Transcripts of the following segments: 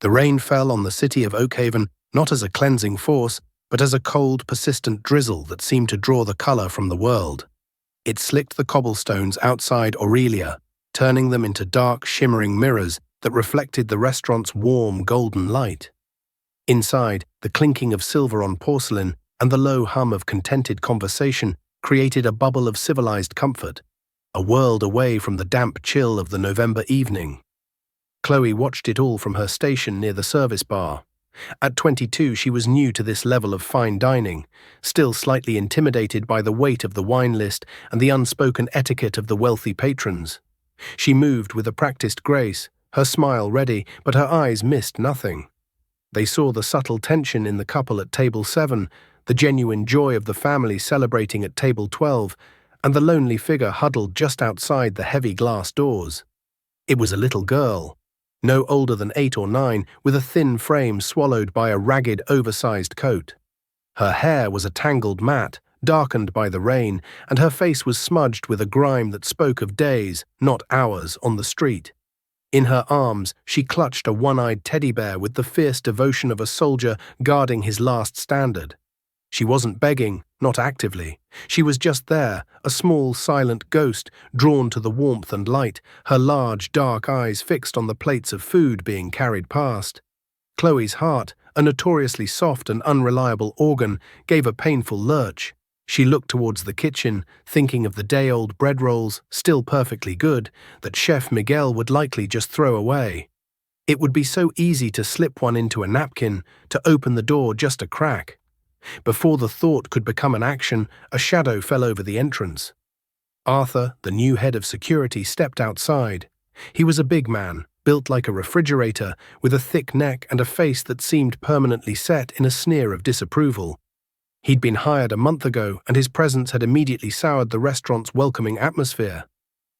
The rain fell on the city of Oakhaven not as a cleansing force, but as a cold, persistent drizzle that seemed to draw the color from the world. It slicked the cobblestones outside Aurelia, turning them into dark, shimmering mirrors that reflected the restaurant's warm, golden light. Inside, the clinking of silver on porcelain and the low hum of contented conversation created a bubble of civilized comfort, a world away from the damp chill of the November evening. Chloe watched it all from her station near the service bar. At 22, she was new to this level of fine dining, still slightly intimidated by the weight of the wine list and the unspoken etiquette of the wealthy patrons. She moved with a practiced grace, her smile ready, but her eyes missed nothing. They saw the subtle tension in the couple at table 7, the genuine joy of the family celebrating at table 12, and the lonely figure huddled just outside the heavy glass doors. It was a little girl, no older than 8 or 9, with a thin frame swallowed by a ragged, oversized coat. Her hair was a tangled mat, darkened by the rain, and her face was smudged with a grime that spoke of days, not hours, on the street. In her arms, she clutched a one-eyed teddy bear with the fierce devotion of a soldier guarding his last standard. She wasn't begging, not actively. She was just there, a small, silent ghost, drawn to the warmth and light, her large, dark eyes fixed on the plates of food being carried past. Chloe's heart, a notoriously soft and unreliable organ, gave a painful lurch. She looked towards the kitchen, thinking of the day-old bread rolls, still perfectly good, that Chef Miguel would likely just throw away. It would be so easy to slip one into a napkin, to open the door just a crack. Before the thought could become an action, a shadow fell over the entrance. Arthur, the new head of security, stepped outside. He was a big man, built like a refrigerator, with a thick neck and a face that seemed permanently set in a sneer of disapproval. He'd been hired a month ago, and his presence had immediately soured the restaurant's welcoming atmosphere.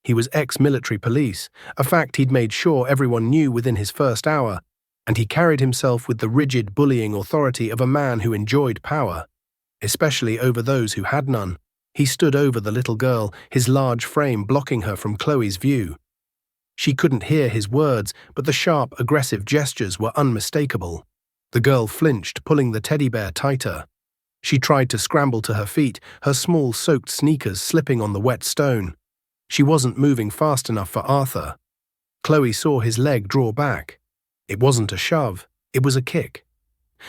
He was ex-military police, a fact he'd made sure everyone knew within his first hour, and he carried himself with the rigid, bullying authority of a man who enjoyed power, especially over those who had none. He stood over the little girl, his large frame blocking her from Chloe's view. She couldn't hear his words, but the sharp, aggressive gestures were unmistakable. The girl flinched, pulling the teddy bear tighter. She tried to scramble to her feet, her small, soaked sneakers slipping on the wet stone. She wasn't moving fast enough for Arthur. Chloe saw his leg draw back. It wasn't a shove, it was a kick.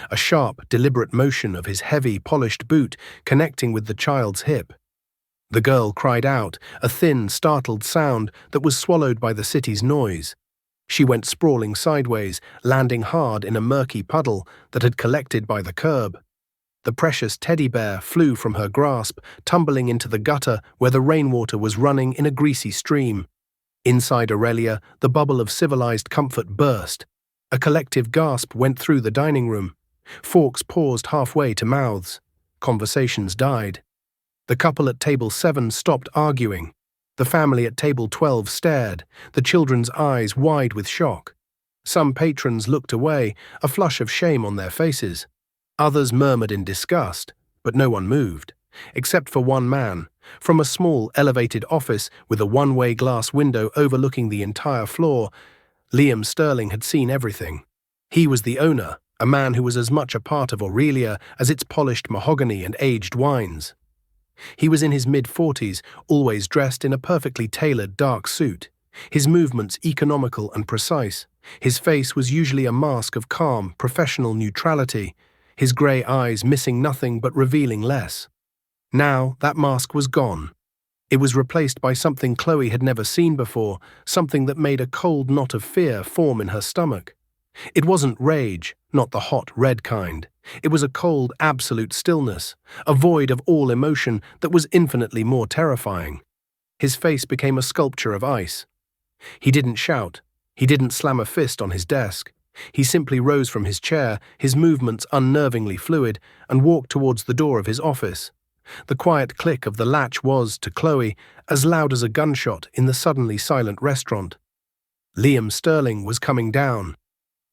A sharp, deliberate motion of his heavy, polished boot connecting with the child's hip. The girl cried out, a thin, startled sound that was swallowed by the city's noise. She went sprawling sideways, landing hard in a murky puddle that had collected by the curb. The precious teddy bear flew from her grasp, tumbling into the gutter where the rainwater was running in a greasy stream. Inside Aurelia, the bubble of civilized comfort burst. A collective gasp went through the dining room. Forks paused halfway to mouths. Conversations died. The couple at table 7 stopped arguing. The family at table 12 stared, the children's eyes wide with shock. Some patrons looked away, a flush of shame on their faces. Others murmured in disgust, but no one moved, except for one man, from a small, elevated office with a one-way glass window overlooking the entire floor. Liam Sterling had seen everything. He was the owner, a man who was as much a part of Aurelia as its polished mahogany and aged wines. He was in his mid-40s, always dressed in a perfectly tailored dark suit, his movements economical and precise. His face was usually a mask of calm, professional neutrality, his grey eyes missing nothing but revealing less. Now that mask was gone. It was replaced by something Chloe had never seen before, something that made a cold knot of fear form in her stomach. It wasn't rage, not the hot, red kind. It was a cold, absolute stillness, a void of all emotion that was infinitely more terrifying. His face became a sculpture of ice. He didn't shout. He didn't slam a fist on his desk. He simply rose from his chair, his movements unnervingly fluid, and walked towards the door of his office. The quiet click of the latch was, to Chloe, as loud as a gunshot in the suddenly silent restaurant. Liam Sterling was coming down.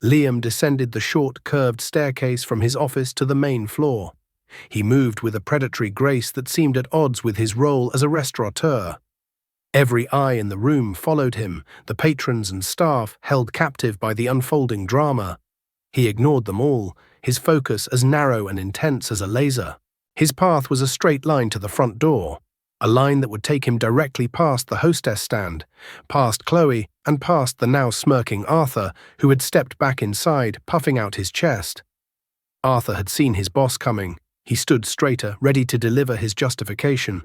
Liam descended the short, curved staircase from his office to the main floor. He moved with a predatory grace that seemed at odds with his role as a restaurateur. Every eye in the room followed him, the patrons and staff held captive by the unfolding drama. He ignored them all, his focus as narrow and intense as a laser. His path was a straight line to the front door, a line that would take him directly past the hostess stand, past Chloe, and past the now smirking Arthur, who had stepped back inside, puffing out his chest. Arthur had seen his boss coming. He stood straighter, ready to deliver his justification.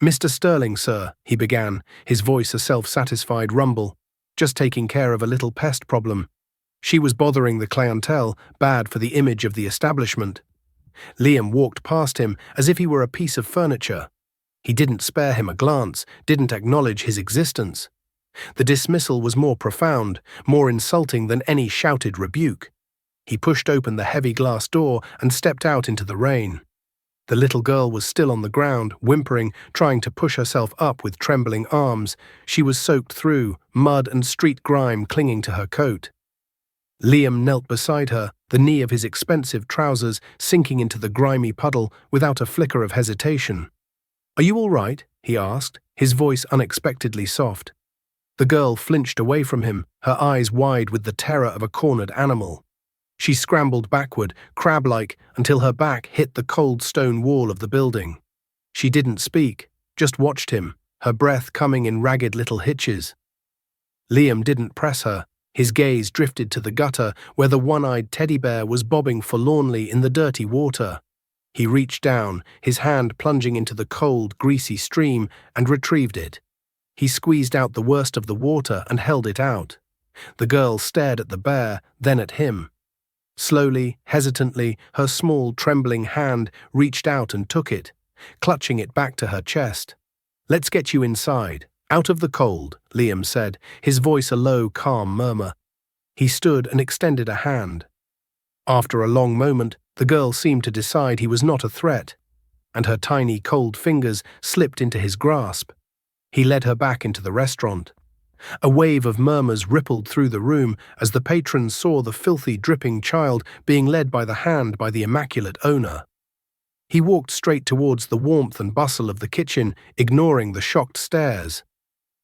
"Mr. Sterling, sir," he began, his voice a self-satisfied rumble. "Just taking care of a little pest problem. She was bothering the clientele, bad for the image of the establishment." Liam walked past him as if he were a piece of furniture. He didn't spare him a glance, didn't acknowledge his existence. The dismissal was more profound, more insulting than any shouted rebuke. He pushed open the heavy glass door and stepped out into the rain. The little girl was still on the ground, whimpering, trying to push herself up with trembling arms. She was soaked through, mud and street grime clinging to her coat. Liam knelt beside her, the knee of his expensive trousers sinking into the grimy puddle without a flicker of hesitation. "Are you all right?" he asked, his voice unexpectedly soft. The girl flinched away from him, her eyes wide with the terror of a cornered animal. She scrambled backward, crab-like, until her back hit the cold stone wall of the building. She didn't speak, just watched him, her breath coming in ragged little hitches. Liam didn't press her. His gaze drifted to the gutter where the one-eyed teddy bear was bobbing forlornly in the dirty water. He reached down, his hand plunging into the cold, greasy stream, and retrieved it. He squeezed out the worst of the water and held it out. The girl stared at the bear, then at him. Slowly, hesitantly, her small, trembling hand reached out and took it, clutching it back to her chest. "Let's get you inside, out of the cold," Liam said, his voice a low, calm murmur. He stood and extended a hand. After a long moment, the girl seemed to decide he was not a threat, and her tiny, cold fingers slipped into his grasp. He led her back into the restaurant. A wave of murmurs rippled through the room as the patrons saw the filthy, dripping child being led by the hand by the immaculate owner. He walked straight towards the warmth and bustle of the kitchen, ignoring the shocked stares.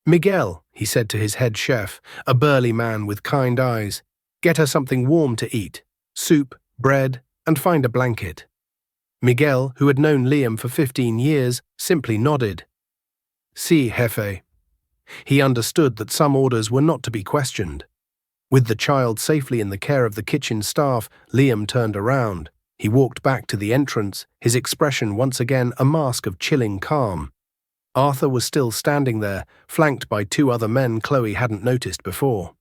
"Miguel," he said to his head chef, a burly man with kind eyes, "get her something warm to eat. Soup, bread, and find a blanket." Miguel, who had known Liam for 15 years, simply nodded. "Si, jefe." He understood that some orders were not to be questioned. With the child safely in the care of the kitchen staff, Liam turned around. He walked back to the entrance, his expression once again a mask of chilling calm. Arthur was still standing there, flanked by two other men Chloe hadn't noticed before.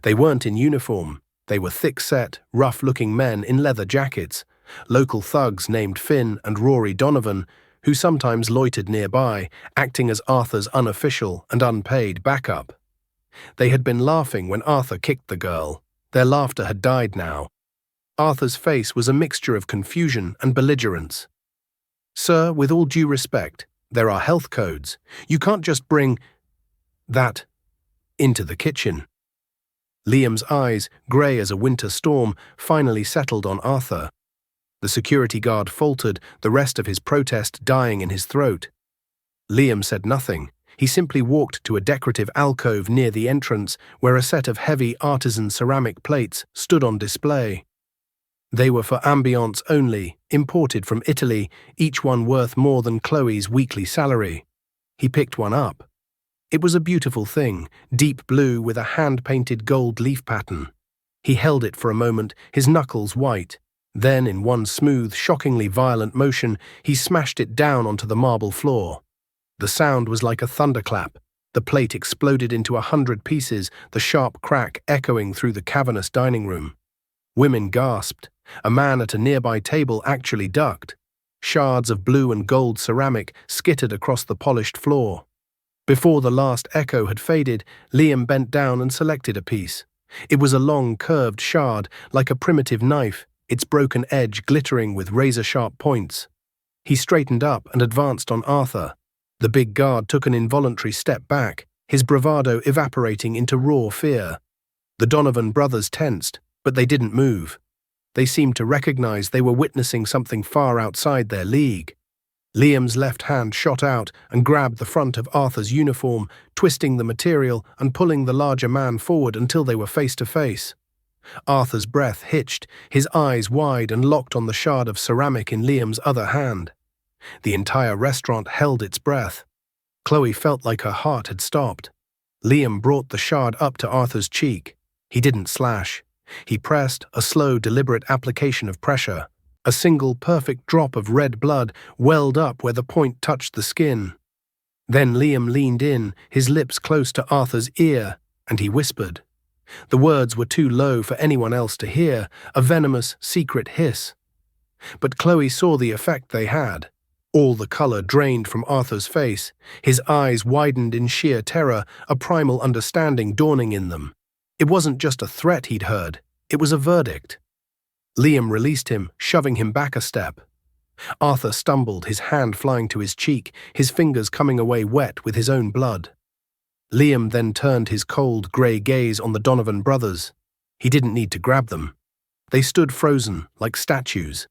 They weren't in uniform. They were thick-set, rough-looking men in leather jackets, local thugs named Finn and Rory Donovan, who sometimes loitered nearby, acting as Arthur's unofficial and unpaid backup. They had been laughing when Arthur kicked the girl. Their laughter had died now. Arthur's face was a mixture of confusion and belligerence. "Sir, with all due respect, there are health codes. You can't just bring that into the kitchen." Liam's eyes, grey as a winter storm, finally settled on Arthur. The security guard faltered, the rest of his protest dying in his throat. Liam said nothing. He simply walked to a decorative alcove near the entrance where a set of heavy artisan ceramic plates stood on display. They were for ambiance only, imported from Italy, each one worth more than Chloe's weekly salary. He picked one up. It was a beautiful thing, deep blue with a hand-painted gold leaf pattern. He held it for a moment, his knuckles white. Then, in one smooth, shockingly violent motion, he smashed it down onto the marble floor. The sound was like a thunderclap. The plate exploded into 100 pieces, the sharp crack echoing through the cavernous dining room. Women gasped. A man at a nearby table actually ducked. Shards of blue and gold ceramic skittered across the polished floor. Before the last echo had faded, Liam bent down and selected a piece. It was a long, curved shard, like a primitive knife, its broken edge glittering with razor-sharp points. He straightened up and advanced on Arthur. The big guard took an involuntary step back, his bravado evaporating into raw fear. The Donovan brothers tensed, but they didn't move. They seemed to recognize they were witnessing something far outside their league. Liam's left hand shot out and grabbed the front of Arthur's uniform, twisting the material and pulling the larger man forward until they were face to face. Arthur's breath hitched, his eyes wide and locked on the shard of ceramic in Liam's other hand. The entire restaurant held its breath. Chloe felt like her heart had stopped. Liam brought the shard up to Arthur's cheek. He didn't slash. He pressed, a slow, deliberate application of pressure. A single perfect drop of red blood welled up where the point touched the skin. Then Liam leaned in, his lips close to Arthur's ear, and he whispered. The words were too low for anyone else to hear, a venomous, secret hiss. But Chloe saw the effect they had. All the color drained from Arthur's face. His eyes widened in sheer terror, a primal understanding dawning in them. It wasn't just a threat he'd heard, it was a verdict. Liam released him, shoving him back a step. Arthur stumbled, his hand flying to his cheek, his fingers coming away wet with his own blood. Liam then turned his cold, grey gaze on the Donovan brothers. He didn't need to grab them. They stood frozen, like statues.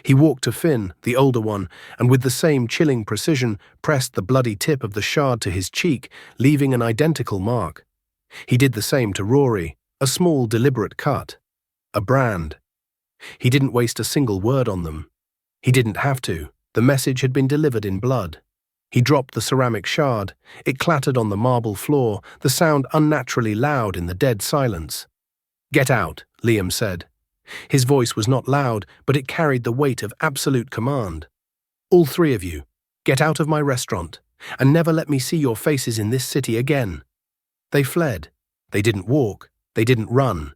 He walked to Finn, the older one, and with the same chilling precision pressed the bloody tip of the shard to his cheek, leaving an identical mark. He did the same to Rory, a small, deliberate cut. A brand. He didn't waste a single word on them. He didn't have to. The message had been delivered in blood. He dropped the ceramic shard. It clattered on the marble floor, the sound unnaturally loud in the dead silence. "Get out," Liam said. His voice was not loud, but it carried the weight of absolute command. "All three of you, get out of my restaurant, and never let me see your faces in this city again." They fled. They didn't walk. They didn't run.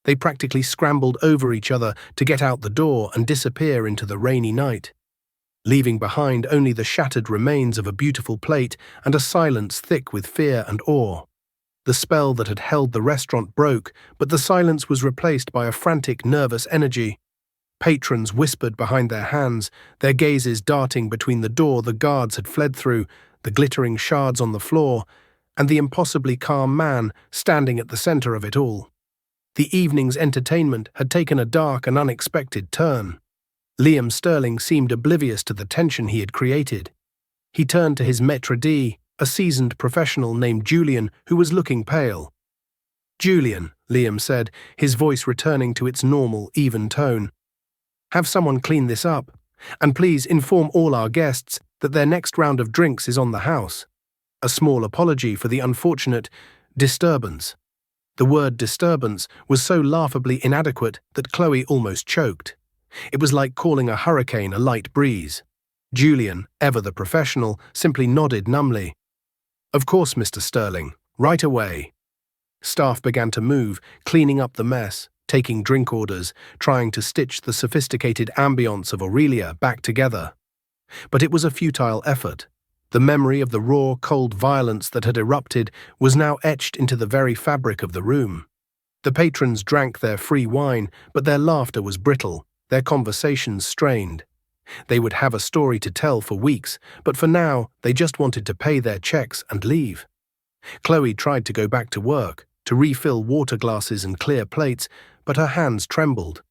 They practically scrambled over each other to get out the door and disappear into the rainy night, leaving behind only the shattered remains of a beautiful plate and a silence thick with fear and awe. The spell that had held the restaurant broke, but the silence was replaced by a frantic, nervous energy. Patrons whispered behind their hands, their gazes darting between the door the guards had fled through, the glittering shards on the floor, and the impossibly calm man standing at the center of it all. The evening's entertainment had taken a dark and unexpected turn. Liam Sterling seemed oblivious to the tension he had created. He turned to his maître d', a seasoned professional named Julian, who was looking pale. "Julian," Liam said, his voice returning to its normal, even tone. "Have someone clean this up, and please inform all our guests that their next round of drinks is on the house." A small apology for the unfortunate disturbance. The word disturbance was so laughably inadequate that Chloe almost choked. It was like calling a hurricane a light breeze. Julian, ever the professional, simply nodded numbly. "Of course, Mr. Sterling, right away." Staff began to move, cleaning up the mess, taking drink orders, trying to stitch the sophisticated ambience of Aurelia back together. But it was a futile effort. The memory of the raw, cold violence that had erupted was now etched into the very fabric of the room. The patrons drank their free wine, but their laughter was brittle, their conversations strained. They would have a story to tell for weeks, but for now, they just wanted to pay their checks and leave. Chloe tried to go back to work, to refill water glasses and clear plates, but her hands trembled.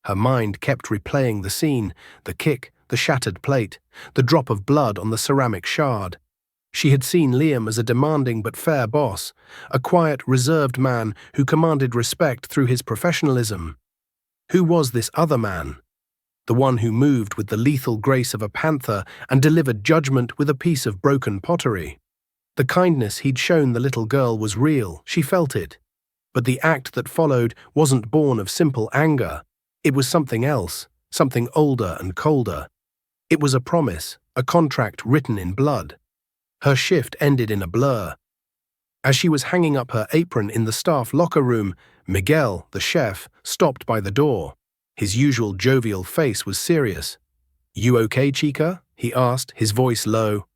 Her mind kept replaying the scene, the kick, the shattered plate, the drop of blood on the ceramic shard. She had seen Liam as a demanding but fair boss, a quiet, reserved man who commanded respect through his professionalism. Who was this other man? The one who moved with the lethal grace of a panther and delivered judgment with a piece of broken pottery. The kindness he'd shown the little girl was real, she felt it. But the act that followed wasn't born of simple anger. It was something else, something older and colder. It was a promise, a contract written in blood. Her shift ended in a blur. As she was hanging up her apron in the staff locker room, Miguel, the chef, stopped by the door. His usual jovial face was serious. "You okay, Chica?" he asked, his voice low.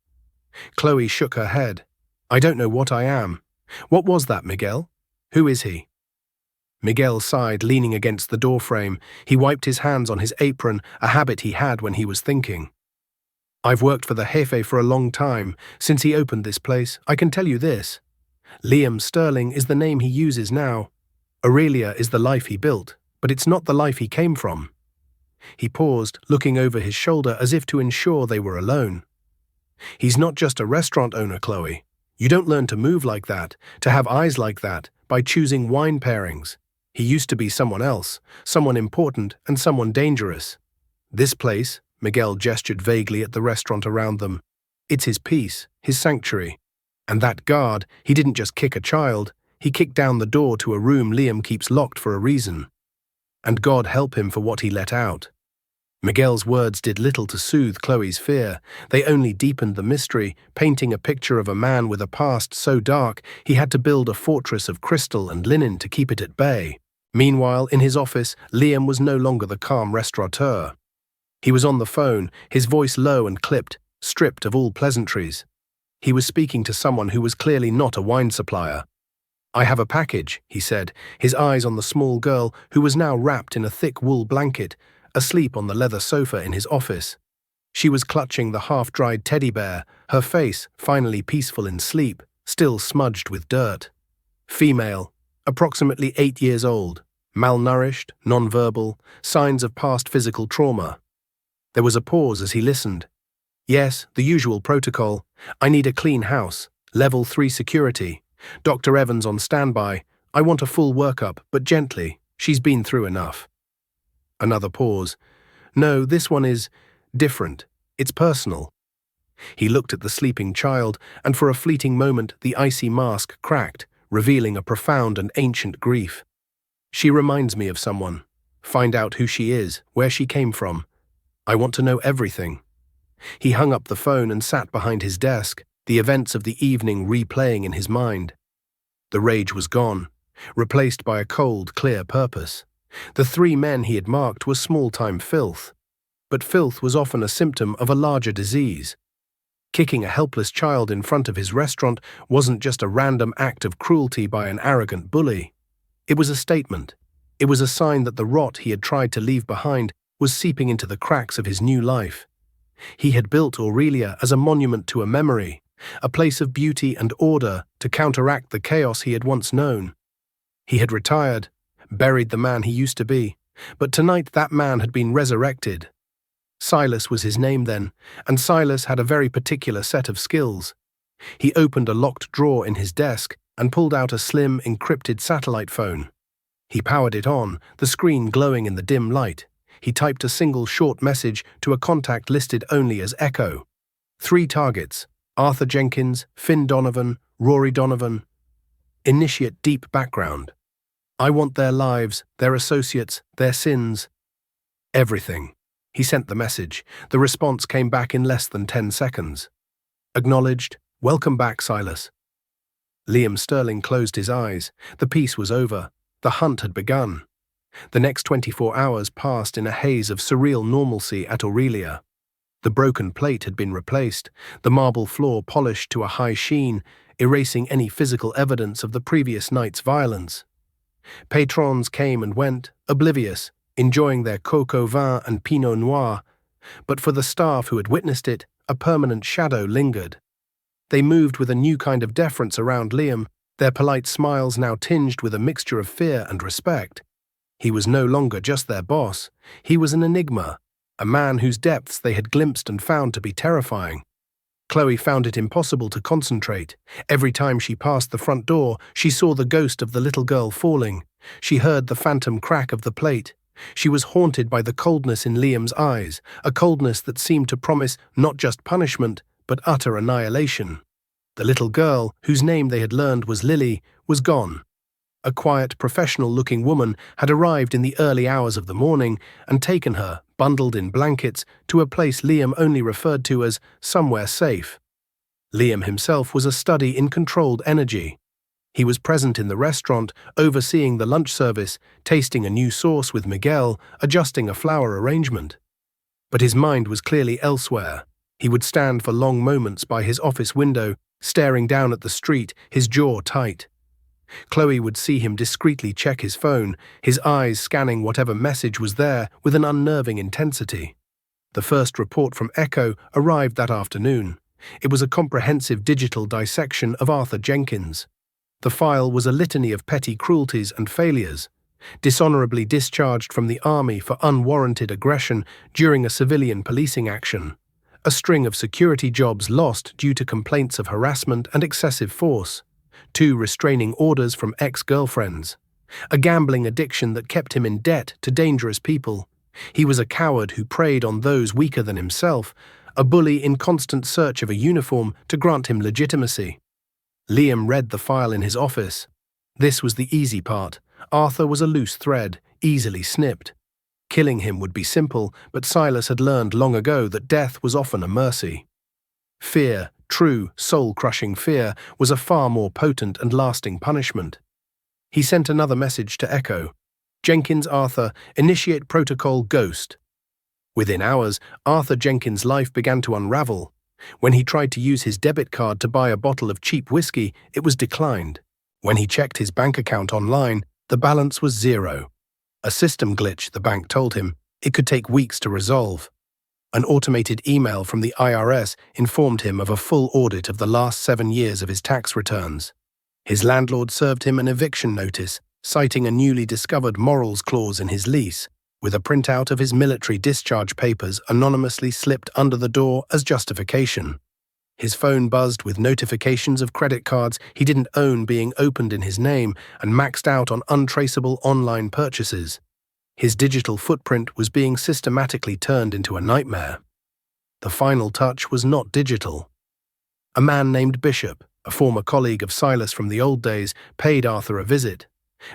Chloe shook her head. "I don't know what I am." "What was that, Miguel? Who is he?" Miguel sighed, leaning against the doorframe. He wiped his hands on his apron, a habit he had when he was thinking. "I've worked for the Jefe for a long time. Since he opened this place, I can tell you this. Liam Sterling is the name he uses now. Aurelia is the life he built, but it's not the life he came from." He paused, looking over his shoulder as if to ensure they were alone. "He's not just a restaurant owner, Chloe. You don't learn to move like that, to have eyes like that, by choosing wine pairings. He used to be someone else, someone important and someone dangerous. This place, Miguel gestured vaguely at the restaurant around them. It's his peace, his sanctuary. And that guard, he didn't just kick a child, he kicked down the door to a room Liam keeps locked for a reason. And God help him for what he let out. Miguel's words did little to soothe Chloe's fear. They only deepened the mystery, painting a picture of a man with a past so dark he had to build a fortress of crystal and linen to keep it at bay. Meanwhile, in his office, Liam was no longer the calm restaurateur. He was on the phone, his voice low and clipped, stripped of all pleasantries. He was speaking to someone who was clearly not a wine supplier. "I have a package," he said, his eyes on the small girl who was now wrapped in a thick wool blanket, asleep on the leather sofa in his office. She was clutching the half-dried teddy bear, her face, finally peaceful in sleep, still smudged with dirt. Female, approximately 8 years old, malnourished, nonverbal, signs of past physical trauma. There was a pause as he listened. "Yes, the usual protocol. I need a clean house, level 3 security. Dr. Evans on standby. I want a full workup, but gently. She's been through enough." Another pause. "No, this one is different. It's personal." He looked at the sleeping child, and for a fleeting moment the icy mask cracked, revealing a profound and ancient grief. "She reminds me of someone. Find out who she is, where she came from. I want to know everything." He hung up the phone and sat behind his desk, the events of the evening replaying in his mind. The rage was gone, replaced by a cold, clear purpose. The 3 men he had marked were small-time filth. But filth was often a symptom of a larger disease. Kicking a helpless child in front of his restaurant wasn't just a random act of cruelty by an arrogant bully. It was a statement. It was a sign that the rot he had tried to leave behind was seeping into the cracks of his new life. He had built Aurelia as a monument to a memory, a place of beauty and order to counteract the chaos he had once known. He had retired, buried the man he used to be, but tonight that man had been resurrected. Silas was his name then, and Silas had a very particular set of skills. He opened a locked drawer in his desk and pulled out a slim, encrypted satellite phone. He powered it on, the screen glowing in the dim light. He typed a single short message to a contact listed only as Echo. 3 targets: Arthur Jenkins, Finn Donovan, Rory Donovan. Initiate deep background. I want their lives, their associates, their sins. Everything. He sent the message. The response came back in less than 10 seconds. Acknowledged. Welcome back, Silas. Liam Sterling closed his eyes. The piece was over. The hunt had begun. The next 24 hours passed in a haze of surreal normalcy at Aurelia. The broken plate had been replaced, the marble floor polished to a high sheen, erasing any physical evidence of the previous night's violence. Patrons came and went, oblivious, enjoying their coq au vin and pinot noir, but for the staff who had witnessed it, a permanent shadow lingered. They moved with a new kind of deference around Liam, their polite smiles now tinged with a mixture of fear and respect. He was no longer just their boss. He was an enigma, a man whose depths they had glimpsed and found to be terrifying. Chloe found it impossible to concentrate. Every time she passed the front door, she saw the ghost of the little girl falling. She heard the phantom crack of the plate. She was haunted by the coldness in Liam's eyes, a coldness that seemed to promise not just punishment, but utter annihilation. The little girl, whose name they had learned was Lily, was gone. A quiet, professional-looking woman had arrived in the early hours of the morning and taken her, bundled in blankets, to a place Liam only referred to as somewhere safe. Liam himself was a study in controlled energy. He was present in the restaurant, overseeing the lunch service, tasting a new sauce with Miguel, adjusting a flower arrangement. But his mind was clearly elsewhere. He would stand for long moments by his office window, staring down at the street, his jaw tight. Chloe would see him discreetly check his phone, his eyes scanning whatever message was there with an unnerving intensity. The first report from Echo arrived that afternoon. It was a comprehensive digital dissection of Arthur Jenkins. The file was a litany of petty cruelties and failures, dishonorably discharged from the army for unwarranted aggression during a civilian policing action, a string of security jobs lost due to complaints of harassment and excessive force, 2 restraining orders from ex-girlfriends, a gambling addiction that kept him in debt to dangerous people. He was a coward who preyed on those weaker than himself, a bully in constant search of a uniform to grant him legitimacy. Liam read the file in his office. This was the easy part. Arthur was a loose thread, easily snipped. Killing him would be simple, but Silas had learned long ago that death was often a mercy. Fear, true, soul-crushing fear, was a far more potent and lasting punishment. He sent another message to Echo. Jenkins Arthur, initiate protocol Ghost. Within hours, Arthur Jenkins' life began to unravel. When he tried to use his debit card to buy a bottle of cheap whiskey, it was declined. When he checked his bank account online, the balance was zero. A system glitch, the bank told him. It could take weeks to resolve. An automated email from the IRS informed him of a full audit of the last 7 years of his tax returns. His landlord served him an eviction notice, citing a newly discovered morals clause in his lease, with a printout of his military discharge papers anonymously slipped under the door as justification. His phone buzzed with notifications of credit cards he didn't own being opened in his name and maxed out on untraceable online purchases. His digital footprint was being systematically turned into a nightmare. The final touch was not digital. A man named Bishop, a former colleague of Silas from the old days, paid Arthur a visit.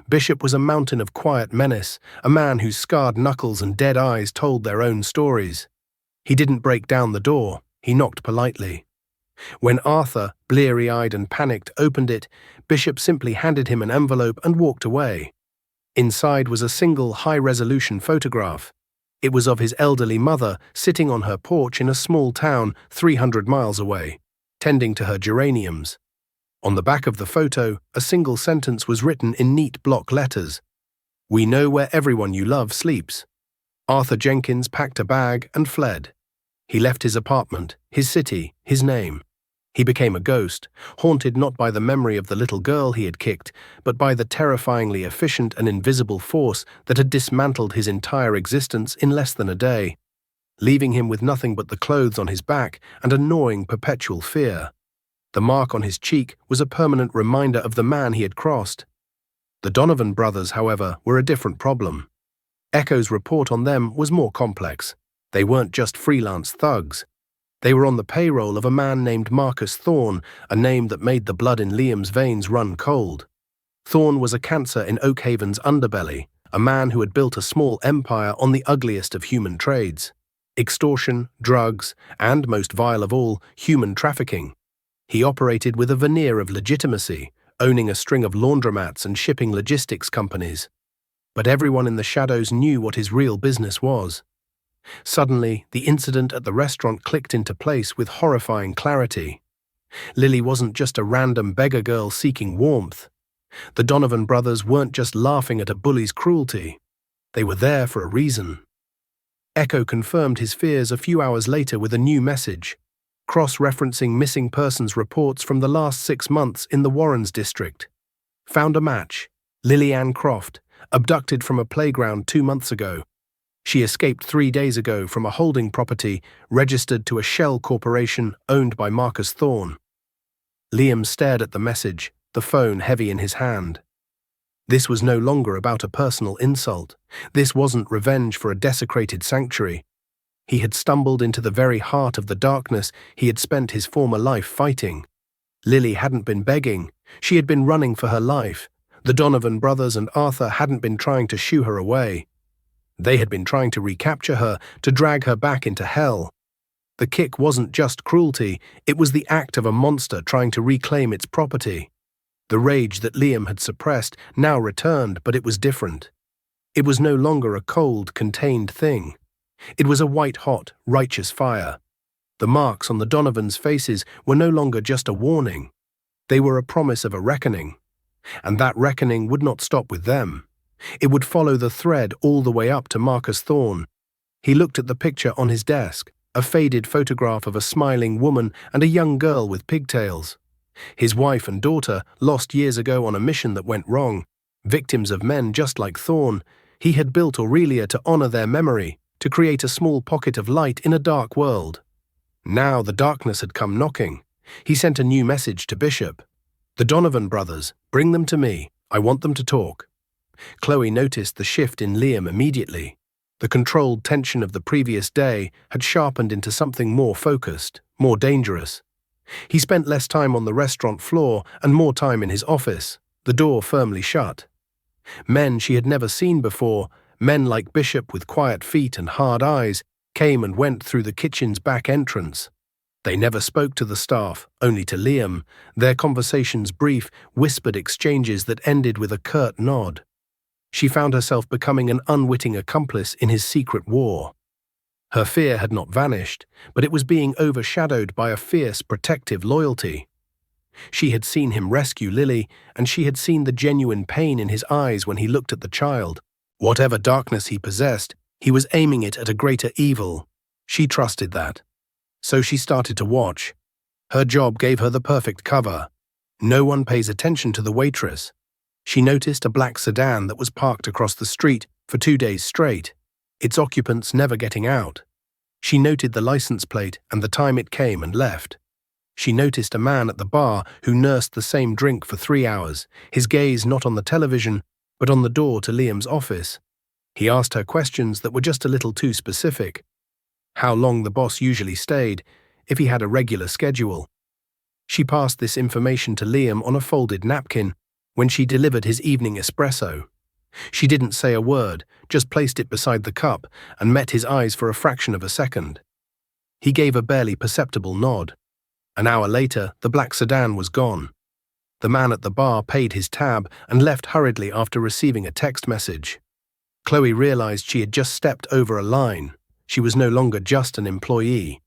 Bishop was a mountain of quiet menace, a man whose scarred knuckles and dead eyes told their own stories. He didn't break down the door, he knocked politely. When Arthur, bleary-eyed and panicked, opened it, Bishop simply handed him an envelope and walked away. Inside was a single high-resolution photograph. It was of his elderly mother sitting on her porch in a small town 300 miles away, tending to her geraniums. On the back of the photo, a single sentence was written in neat block letters. "We know where everyone you love sleeps." Arthur Jenkins packed a bag and fled. He left his apartment, his city, his name. He became a ghost, haunted not by the memory of the little girl he had kicked, but by the terrifyingly efficient and invisible force that had dismantled his entire existence in less than a day, leaving him with nothing but the clothes on his back and a gnawing perpetual fear. The mark on his cheek was a permanent reminder of the man he had crossed. The Donovan brothers, however, were a different problem. Echo's report on them was more complex. They weren't just freelance thugs. They were on the payroll of a man named Marcus Thorne, a name that made the blood in Liam's veins run cold. Thorne was a cancer in Oakhaven's underbelly, a man who had built a small empire on the ugliest of human trades: extortion, drugs, and, most vile of all, human trafficking. He operated with a veneer of legitimacy, owning a string of laundromats and shipping logistics companies. But everyone in the shadows knew what his real business was. Suddenly, the incident at the restaurant clicked into place with horrifying clarity. Lily wasn't just a random beggar girl seeking warmth. The Donovan brothers weren't just laughing at a bully's cruelty. They were there for a reason. Echo confirmed his fears a few hours later with a new message, cross-referencing missing persons reports from the last 6 months in the Warrens district. Found a match. Lily Ann Croft, abducted from a playground 2 months ago. She escaped 3 days ago from a holding property registered to a shell corporation owned by Marcus Thorne. Liam stared at the message, the phone heavy in his hand. This was no longer about a personal insult. This wasn't revenge for a desecrated sanctuary. He had stumbled into the very heart of the darkness he had spent his former life fighting. Lily hadn't been begging. She had been running for her life. The Donovan brothers and Arthur hadn't been trying to shoo her away. They had been trying to recapture her, to drag her back into hell. The kick wasn't just cruelty, it was the act of a monster trying to reclaim its property. The rage that Liam had suppressed now returned, but it was different. It was no longer a cold, contained thing. It was a white-hot, righteous fire. The marks on the Donovans' faces were no longer just a warning. They were a promise of a reckoning. And that reckoning would not stop with them. It would follow the thread all the way up to Marcus Thorne. He looked at the picture on his desk, a faded photograph of a smiling woman and a young girl with pigtails. His wife and daughter, lost years ago on a mission that went wrong, victims of men just like Thorne. He had built Aurelia to honor their memory, to create a small pocket of light in a dark world. Now the darkness had come knocking. He sent a new message to Bishop. "The Donovan brothers, bring them to me. I want them to talk." Chloe noticed the shift in Liam immediately. The controlled tension of the previous day had sharpened into something more focused, more dangerous. He spent less time on the restaurant floor and more time in his office, the door firmly shut. Men she had never seen before, men like Bishop with quiet feet and hard eyes, came and went through the kitchen's back entrance. They never spoke to the staff, only to Liam, their conversations brief, whispered exchanges that ended with a curt nod. She found herself becoming an unwitting accomplice in his secret war. Her fear had not vanished, but it was being overshadowed by a fierce, protective loyalty. She had seen him rescue Lily, and she had seen the genuine pain in his eyes when he looked at the child. Whatever darkness he possessed, he was aiming it at a greater evil. She trusted that. So she started to watch. Her job gave her the perfect cover. No one pays attention to the waitress. She noticed a black sedan that was parked across the street for 2 days straight, its occupants never getting out. She noted the license plate and the time it came and left. She noticed a man at the bar who nursed the same drink for 3 hours, his gaze not on the television, but on the door to Liam's office. He asked her questions that were just a little too specific. How long the boss usually stayed, if he had a regular schedule. She passed this information to Liam on a folded napkin when she delivered his evening espresso. She didn't say a word, just placed it beside the cup and met his eyes for a fraction of a second. He gave a barely perceptible nod. An hour later, the black sedan was gone. The man at the bar paid his tab and left hurriedly after receiving a text message. Chloe realized she had just stepped over a line. She was no longer just an employee.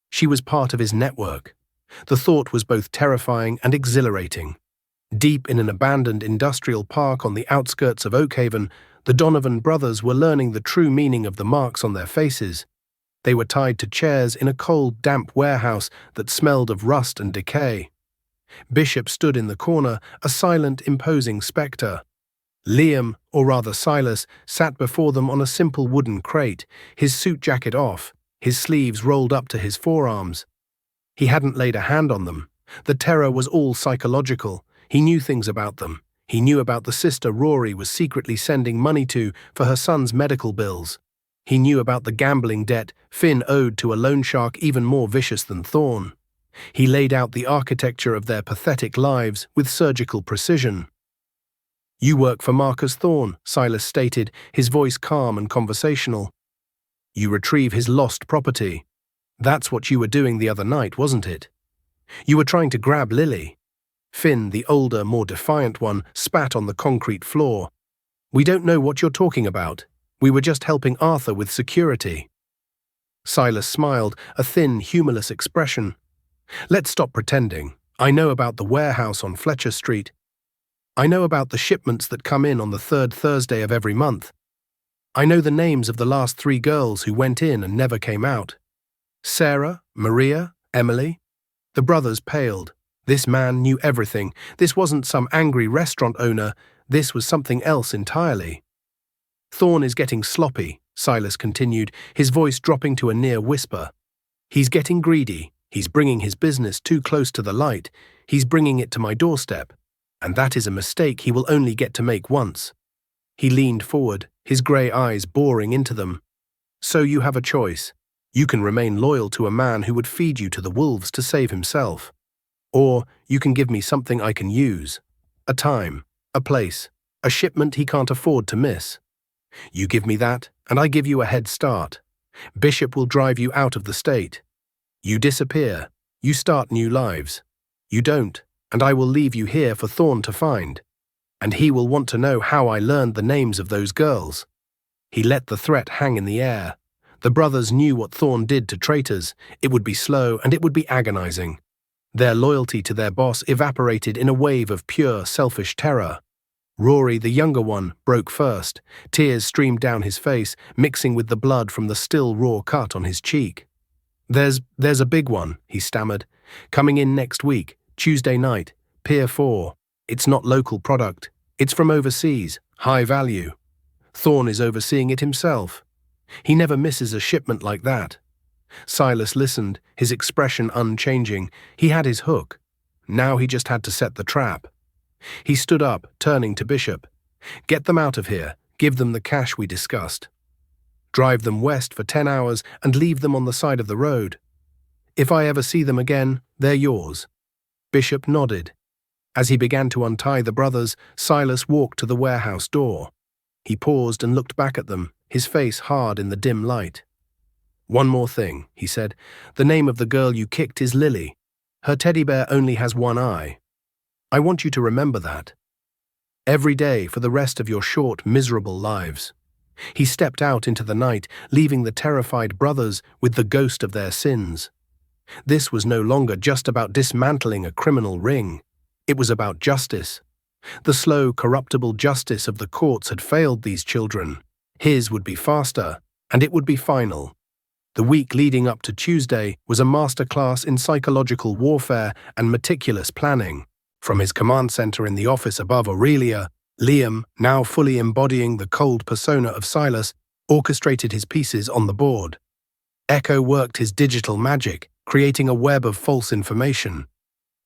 She was part of his network. The thought was both terrifying and exhilarating. Deep in an abandoned industrial park on the outskirts of Oakhaven, the Donovan brothers were learning the true meaning of the marks on their faces. They were tied to chairs in a cold, damp warehouse that smelled of rust and decay. Bishop stood in the corner, a silent, imposing spectre. Liam, or rather Silas, sat before them on a simple wooden crate, his suit jacket off, his sleeves rolled up to his forearms. He hadn't laid a hand on them. The terror was all psychological. He knew things about them. He knew about the sister Rory was secretly sending money to for her son's medical bills. He knew about the gambling debt Finn owed to a loan shark even more vicious than Thorn. He laid out the architecture of their pathetic lives with surgical precision. "You work for Marcus Thorn," Silas stated, his voice calm and conversational. "You retrieve his lost property. That's what you were doing the other night, wasn't it? You were trying to grab Lily." Finn, the older, more defiant one, spat on the concrete floor. "We don't know what you're talking about. We were just helping Arthur with security." Silas smiled, a thin, humorless expression. "Let's stop pretending. I know about the warehouse on Fletcher Street. I know about the shipments that come in on the 3rd Thursday of every month. I know the names of the last 3 girls who went in and never came out. Sarah, Maria, Emily." The brothers paled. This man knew everything. This wasn't some angry restaurant owner. This was something else entirely. "Thorn is getting sloppy," Silas continued, his voice dropping to a near whisper. "He's getting greedy. He's bringing his business too close to the light. He's bringing it to my doorstep. And that is a mistake he will only get to make once." He leaned forward, his grey eyes boring into them. "So you have a choice. You can remain loyal to a man who would feed you to the wolves to save himself. Or you can give me something I can use. A time, a place, a shipment he can't afford to miss. You give me that, and I give you a head start. Bishop will drive you out of the state. You disappear. You start new lives. You don't, and I will leave you here for Thorn to find. And he will want to know how I learned the names of those girls." He let the threat hang in the air. The brothers knew what Thorn did to traitors. It would be slow and it would be agonizing. Their loyalty to their boss evaporated in a wave of pure, selfish terror. Rory, the younger one, broke first. Tears streamed down his face, mixing with the blood from the still raw cut on his cheek. There's a big one," he stammered. "Coming in next week, Tuesday night, Pier 4. It's not local product. It's from overseas, high value. Thorn is overseeing it himself. He never misses a shipment like that." Silas listened, his expression unchanging. He had his hook. Now he just had to set the trap. He stood up, turning to Bishop. Get them out of here, give them the cash we discussed. Drive them west for 10 hours and leave them on the side of the road. If I ever see them again, they're yours." Bishop nodded. As he began to untie the brothers, Silas walked to the warehouse door. He paused and looked back at them, his face hard in the dim light. "One more thing," he said. "The name of the girl you kicked is Lily. Her teddy bear only has one eye. I want you to remember that. Every day for the rest of your short, miserable lives." He stepped out into the night, leaving the terrified brothers with the ghost of their sins. This was no longer just about dismantling a criminal ring. It was about justice. The slow, corruptible justice of the courts had failed these children. His would be faster, and it would be final. The week leading up to Tuesday was a masterclass in psychological warfare and meticulous planning. From his command center in the office above Aurelia, Liam, now fully embodying the cold persona of Silas, orchestrated his pieces on the board. Echo worked his digital magic, creating a web of false information.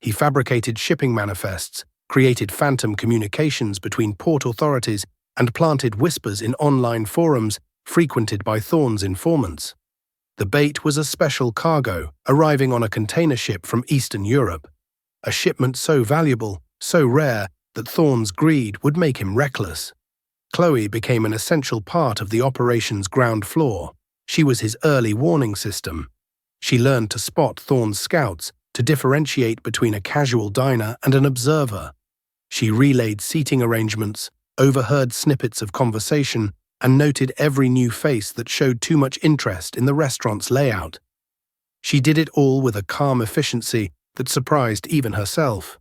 He fabricated shipping manifests, created phantom communications between port authorities, and planted whispers in online forums frequented by Thorne's informants. The bait was a special cargo arriving on a container ship from Eastern Europe, a shipment so valuable, so rare, that Thorne's greed would make him reckless. Chloe became an essential part of the operation's ground floor. She was his early warning system. She learned to spot Thorne's scouts, to differentiate between a casual diner and an observer. She relayed seating arrangements, overheard snippets of conversation, and noted every new face that showed too much interest in the restaurant's layout. She did it all with a calm efficiency that surprised even herself.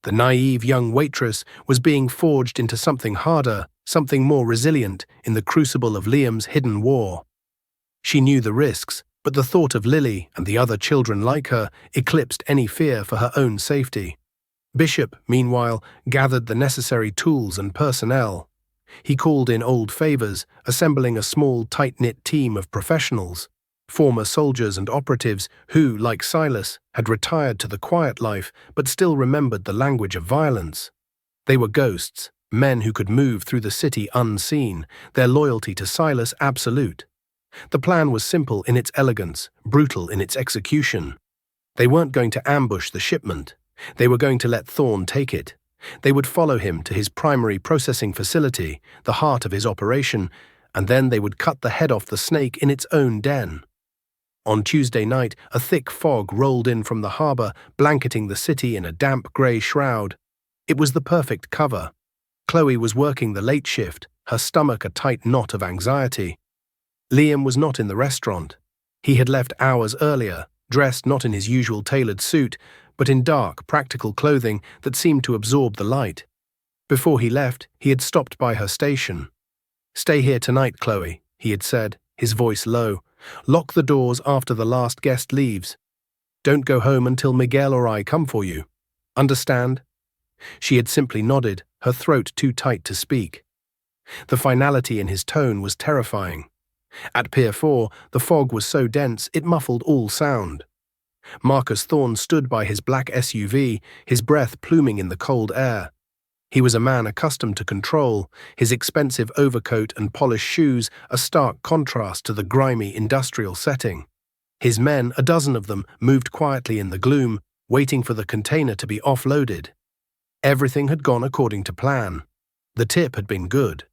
The naive young waitress was being forged into something harder, something more resilient in the crucible of Liam's hidden war. She knew the risks, but the thought of Lily and the other children like her eclipsed any fear for her own safety. Bishop, meanwhile, gathered the necessary tools and personnel. He called in old favors, assembling a small, tight-knit team of professionals, former soldiers and operatives who, like Silas, had retired to the quiet life but still remembered the language of violence. They were ghosts, men who could move through the city unseen, their loyalty to Silas absolute. The plan was simple in its elegance, brutal in its execution. They weren't going to ambush the shipment. They were going to let Thorne take it. They would follow him to his primary processing facility, the heart of his operation, and then they would cut the head off the snake in its own den. On Tuesday night, a thick fog rolled in from the harbor, blanketing the city in a damp grey shroud. It was the perfect cover. Chloe was working the late shift, her stomach a tight knot of anxiety. Liam was not in the restaurant. He had left hours earlier, dressed not in his usual tailored suit, but in dark, practical clothing that seemed to absorb the light. Before he left, he had stopped by her station. "Stay here tonight, Chloe," he had said, his voice low. "Lock the doors after the last guest leaves. Don't go home until Miguel or I come for you. Understand?" She had simply nodded, her throat too tight to speak. The finality in his tone was terrifying. At Pier 4, the fog was so dense it muffled all sound. Marcus Thorne stood by his black SUV, his breath pluming in the cold air. He was a man accustomed to control, his expensive overcoat and polished shoes a stark contrast to the grimy industrial setting. His men, a dozen of them, moved quietly in the gloom, waiting for the container to be offloaded. Everything had gone according to plan. The tip had been good.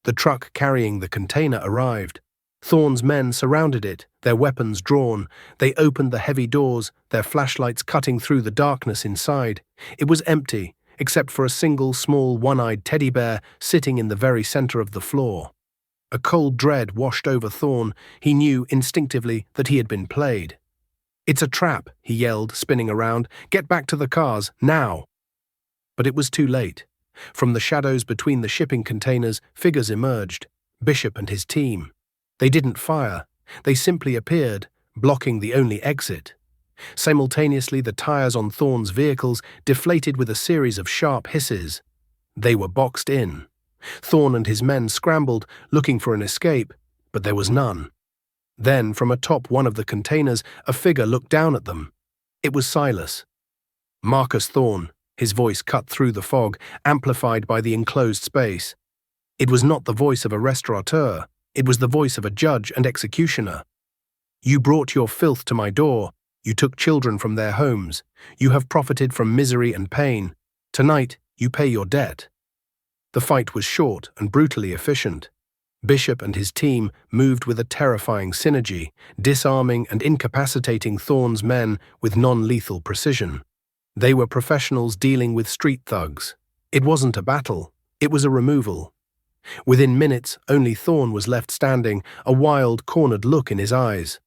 The truck carrying the container arrived. Thorne's men surrounded it, their weapons drawn. They opened the heavy doors, their flashlights cutting through the darkness inside. It was empty, except for a single small one-eyed teddy bear sitting in the very center of the floor. A cold dread washed over Thorne. He knew instinctively that he had been played. "It's a trap," he yelled, spinning around. "Get back to the cars, now!" But it was too late. From the shadows between the shipping containers, figures emerged. Bishop and his team. They didn't fire. They simply appeared, blocking the only exit. Simultaneously, the tires on Thorne's vehicles deflated with a series of sharp hisses. They were boxed in. Thorne and his men scrambled, looking for an escape, but there was none. Then, from atop one of the containers, a figure looked down at them. It was Silas. Marcus Thorne, His voice cut through the fog, amplified by the enclosed space. It was not the voice of a restaurateur. It was the voice of a judge and executioner. You brought your filth to my door. You took children from their homes. You have profited from misery and pain. Tonight, you pay your debt. The fight was short and brutally efficient. Bishop and his team moved with a terrifying synergy, disarming and incapacitating Thorne's men with non-lethal precision. They were professionals dealing with street thugs. It wasn't a battle, it was a removal. Within minutes, only Thorne was left standing, a wild, cornered look in his eyes.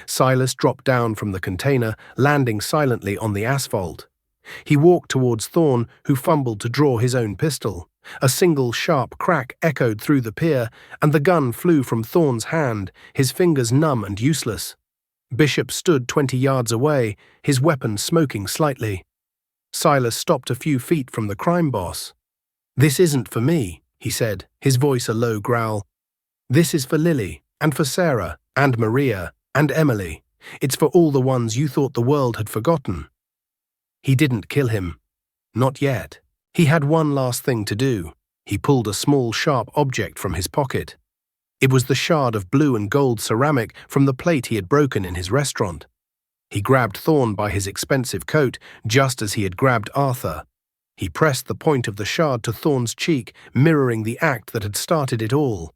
Silas dropped down from the container, landing silently on the asphalt. He walked towards Thorne, who fumbled to draw his own pistol. A single sharp crack echoed through the pier, and the gun flew from Thorne's hand, his fingers numb and useless. Bishop stood 20 yards away, his weapon smoking slightly. Silas stopped a few feet from the crime boss. "This isn't for me," he said, his voice a low growl. "This is for Lily, and for Sarah, and Maria, and Emily. It's for all the ones you thought the world had forgotten." He didn't kill him. Not yet. He had one last thing to do. He pulled a small, sharp object from his pocket. It was the shard of blue and gold ceramic from the plate he had broken in his restaurant. He grabbed Thorne by his expensive coat, just as he had grabbed Arthur. He pressed the point of the shard to Thorne's cheek, mirroring the act that had started it all.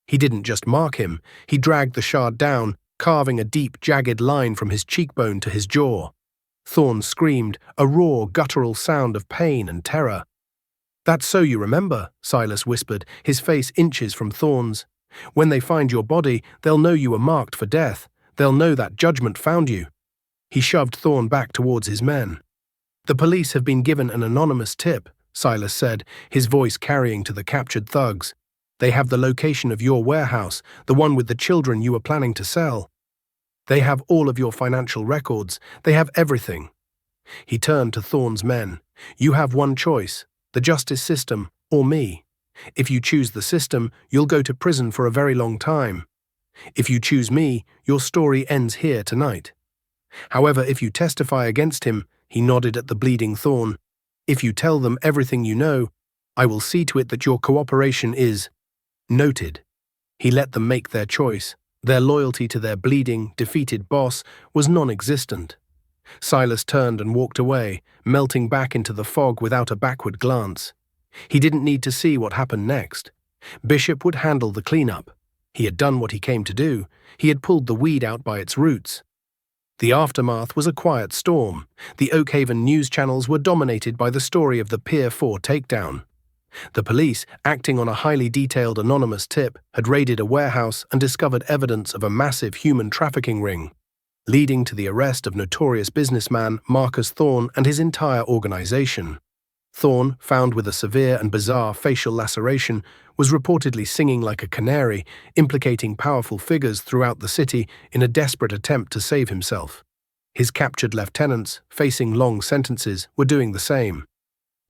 He didn't just mark him, he dragged the shard down, carving a deep, jagged line from his cheekbone to his jaw. Thorne screamed, a raw, guttural sound of pain and terror. "That's so you remember," Silas whispered, his face inches from Thorne's. "When they find your body, they'll know you were marked for death. They'll know that judgment found you." He shoved Thorne back towards his men. "The police have been given an anonymous tip," Silas said, his voice carrying to the captured thugs. "They have the location of your warehouse, the one with the children you were planning to sell. They have all of your financial records. They have everything." He turned to Thorne's men. "You have one choice, the justice system or me. If you choose the system, you'll go to prison for a very long time. If you choose me, your story ends here tonight. However, if you testify against him," he nodded at the bleeding Thorne, "if you tell them everything you know, I will see to it that your cooperation is noted." He let them make their choice. Their loyalty to their bleeding, defeated boss was non-existent. Silas turned and walked away, melting back into the fog without a backward glance. He didn't need to see what happened next. Bishop would handle the cleanup. He had done what he came to do. He had pulled the weed out by its roots. The aftermath was a quiet storm. The Oakhaven news channels were dominated by the story of the Pier 4 takedown. The police, acting on a highly detailed anonymous tip, had raided a warehouse and discovered evidence of a massive human trafficking ring, leading to the arrest of notorious businessman Marcus Thorne and his entire organization. Thorne, found with a severe and bizarre facial laceration, was reportedly singing like a canary, implicating powerful figures throughout the city in a desperate attempt to save himself. His captured lieutenants, facing long sentences, were doing the same.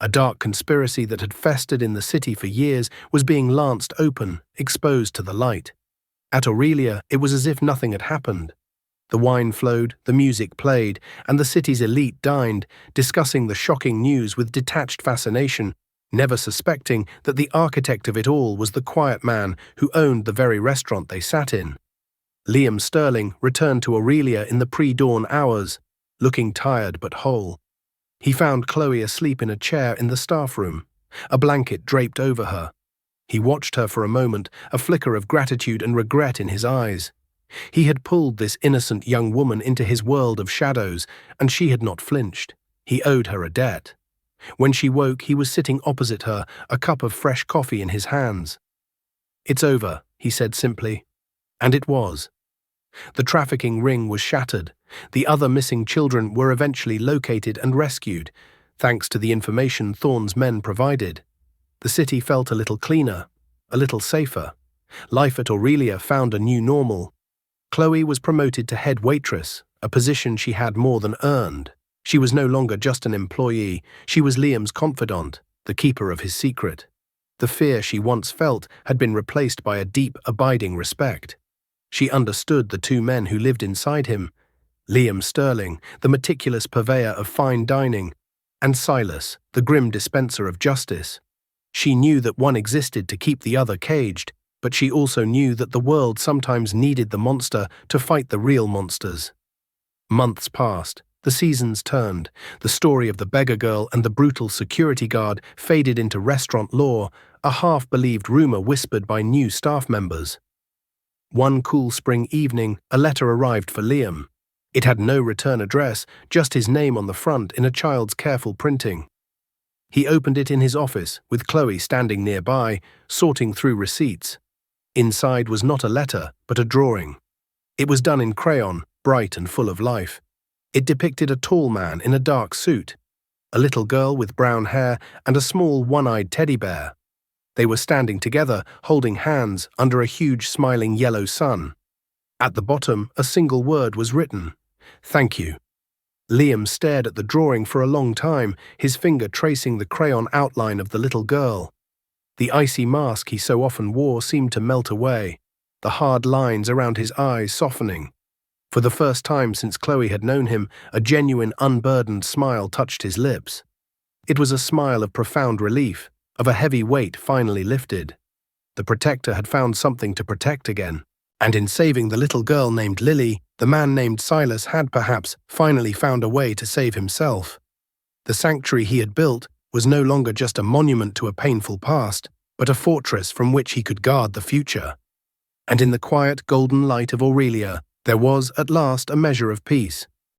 A dark conspiracy that had festered in the city for years was being lanced open, exposed to the light. At Aurelia, it was as if nothing had happened. The wine flowed, the music played, and the city's elite dined, discussing the shocking news with detached fascination, never suspecting that the architect of it all was the quiet man who owned the very restaurant they sat in. Liam Sterling returned to Aurelia in the pre-dawn hours, looking tired but whole. He found Chloe asleep in a chair in the staff room, a blanket draped over her. He watched her for a moment, a flicker of gratitude and regret in his eyes. He had pulled this innocent young woman into his world of shadows, and she had not flinched. He owed her a debt. When she woke, he was sitting opposite her, a cup of fresh coffee in his hands. "It's over," he said simply. And it was. The trafficking ring was shattered. The other missing children were eventually located and rescued, thanks to the information Thorne's men provided. The city felt a little cleaner, a little safer. Life at Aurelia found a new normal. Chloe was promoted to head waitress, a position she had more than earned. She was no longer just an employee, she was Liam's confidant, the keeper of his secret. The fear she once felt had been replaced by a deep, abiding respect. She understood the two men who lived inside him. Liam Sterling, the meticulous purveyor of fine dining, and Silas, the grim dispenser of justice. She knew that one existed to keep the other caged, but she also knew that the world sometimes needed the monster to fight the real monsters. Months passed, the seasons turned, the story of the beggar girl and the brutal security guard faded into restaurant lore, a half-believed rumor whispered by new staff members. One cool spring evening, a letter arrived for Liam. It had no return address, just his name on the front in a child's careful printing. He opened it in his office, with Chloe standing nearby, sorting through receipts. Inside was not a letter, but a drawing. It was done in crayon, bright and full of life. It depicted a tall man in a dark suit, a little girl with brown hair, and a small one-eyed teddy bear. They were standing together, holding hands under a huge smiling yellow sun. At the bottom, a single word was written: "Thank you." Liam stared at the drawing for a long time, his finger tracing the crayon outline of the little girl. The icy mask he so often wore seemed to melt away, the hard lines around his eyes softening. For the first time since Chloe had known him, a genuine, unburdened smile touched his lips. It was a smile of profound relief, of a heavy weight finally lifted. The protector had found something to protect again, and in saving the little girl named Lily, the man named Silas had perhaps finally found a way to save himself. The sanctuary he had built was no longer just a monument to a painful past, but a fortress from which he could guard the future. And in the quiet golden light of Aurelia, there was, at last, a measure of peace.